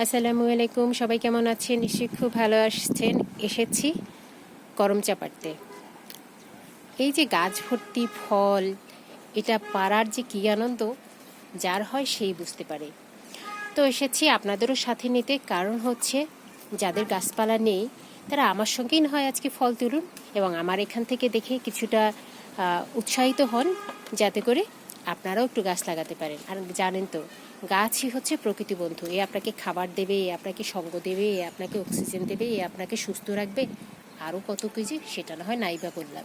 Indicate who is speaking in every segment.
Speaker 1: আসসালামু আলাইকুম, সবাই কেমন আছেন? নিশ্চয়ই খুব ভালো এসেছি করম চা পাড়তে। এই যে গাছ ভর্তি ফল, এটা পাড়ার যে কী আনন্দ যার হয় সেই বুঝতে পারে। তো এসেছি আপনাদেরও সাথে নিতে, কারণ হচ্ছে যাদের গাছপালা নেই তারা আমার সঙ্গেই না হয় আজকে ফল তুলুন এবং আমার এখান থেকে দেখে কিছুটা উৎসাহিত হন, যাতে করে আপনারাও একটু গাছ লাগাতে পারেন। আর জানেন তো, গাছই হচ্ছে প্রকৃতি বন্ধু। এ আপনাকে খাবার দেবে, এ আপনাকে সঙ্গ দেবে, এ আপনাকে অক্সিজেন দেবে, এ আপনাকে সুস্থ রাখবে, আরও কত কিছু সেটা না হয় নাইবা বললাম।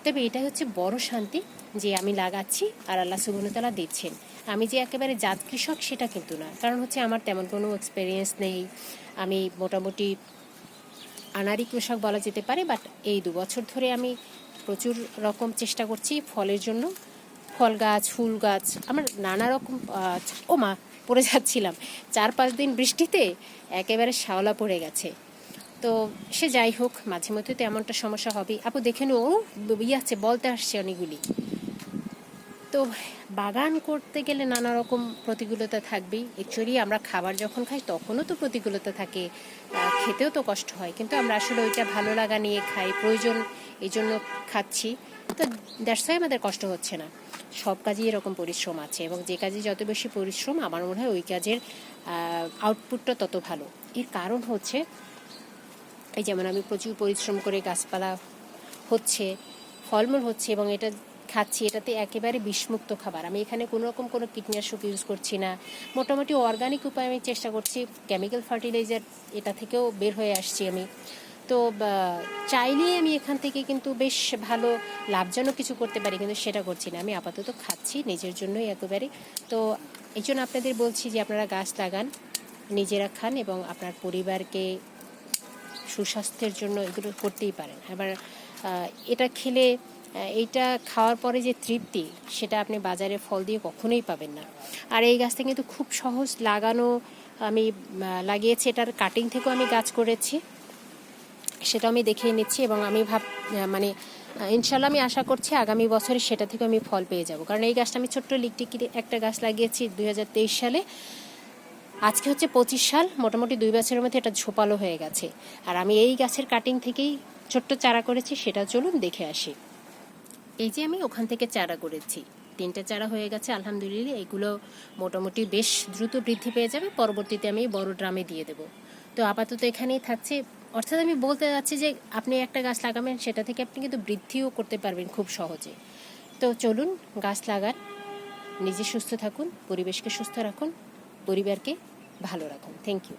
Speaker 1: তবে এটা হচ্ছে বড় শান্তি যে আমি লাগাচ্ছি আর আল্লাহ সুবহানাহু ওয়া তাআলা দিচ্ছেন। আমি যে একেবারে জাত কৃষক সেটা কিন্তু না, কারণ হচ্ছে আমার তেমন কোনো এক্সপিরিয়েন্স নেই। আমি মোটামুটি আনাড়ি কৃষক বলা যেতে পারে, বাট এই 2 বছর ধরে আমি প্রচুর রকম চেষ্টা করছি ফলের জন্য। ফল গাছ, ফুল গাছ, আমার নানা রকম পড়ে যাচ্ছিলাম 4-5 দিন বৃষ্টিতে একেবারে শ্যাওলা পড়ে গেছে। তো সে যাই হোক, মাঝে মধ্যে তো এমনটা সমস্যা হবেই। আপু দেখেন, ও আছে বলতে আসছে অনেকগুলি। তো বাগান করতে গেলে নানা রকম প্রতিকূলতা থাকবেই। অ্যাকচুয়ালি আমরা খাবার যখন খাই তখনও তো প্রতিকূলতা থাকে, খেতেও তো কষ্ট হয়, কিন্তু আমরা আসলে ওইটা ভালো লাগা নিয়ে খাই, প্রয়োজন এই জন্য খাচ্ছি। তো দ্যাটস ওয়াই আমাদের কষ্ট হচ্ছে না। সব কাজেই এরকম পরিশ্রম আছে, এবং যে কাজে যত বেশি পরিশ্রম আমার মনে হয় ওই কাজের আউটপুটটা তত ভালো। এর কারণ হচ্ছে এই যেমন আমি প্রচুর পরিশ্রম করে গাছপালা হচ্ছে, ফলমূল হচ্ছে এবং এটা খাচ্ছি, এটাতে একেবারে বিষমুক্ত খাবার। আমি এখানে কোনো রকম কোনো কীটনাশক ইউজ করছি না, মোটামুটি অর্গানিক উপায়ে আমি চেষ্টা করছি। কেমিক্যাল ফার্টিলাইজার এটা থেকেও বের হয়ে আসছি আমি। তো চাইলেই আমি এখান থেকে কিন্তু বেশ ভালো লাভজনক কিছু করতে পারি, কিন্তু সেটা করছি না। আমি আপাতত খাচ্ছি নিজের জন্যই একেবারে। তো এই জন্য আপনাদের বলছি যে আপনারা গাছ লাগান, নিজেরা খান এবং আপনার পরিবারকে সুস্বাস্থ্যের জন্য এগুলো করতেই পারেন। আবার এটা খেলে, এইটা খাওয়ার পরে যে তৃপ্তি, সেটা আপনি বাজারে ফল দিয়ে কখনোই পাবেন না। আর এই গাছটা কিন্তু খুব সহজ লাগানো। আমি লাগিয়েছি, এটার কাটিং থেকেও আমি গাছ করেছি, সেটা আমি দেখিয়ে নিচ্ছি। এবং আমি ইনশাল্লাহ আমি আশা করছি আগামী বছরে সেটা থেকে আমি ফল পেয়ে যাব। কারণ এই গাছটা আমি ছোট্ট লিকটিকি একটা গাছ লাগিয়েছি 2023 সালে। আজকে হচ্ছে 25 সাল, মোটামুটি 2 বছরের মধ্যে এটা ঝোপালো হয়ে গেছে। আর আমি এই গাছের কাটিং থেকেই ছোট্ট চারা করেছি, সেটা চলুন দেখে আসি। এই যে আমি ওখান থেকে চারা করেছি, 3টে চারা হয়ে গেছে আলহামদুলিল্লাহ। এগুলো মোটামুটি বেশ দ্রুত বৃদ্ধি পেয়ে যাবে, পরবর্তীতে আমি বড় ড্রামে দিয়ে দেব। তো আপাতত এখানেই থাকছে। অর্থাৎ আমি বলতে যাচ্ছি যে আপনি একটা গাছ লাগাবেন, সেটা থেকে আপনি কিন্তু বৃদ্ধিও করতে পারবেন খুব সহজে। তো চলুন গাছ লাগান, নিজে সুস্থ থাকুন, পরিবেশকে সুস্থ রাখুন, পরিবারকে ভালো রাখুন। Thank you.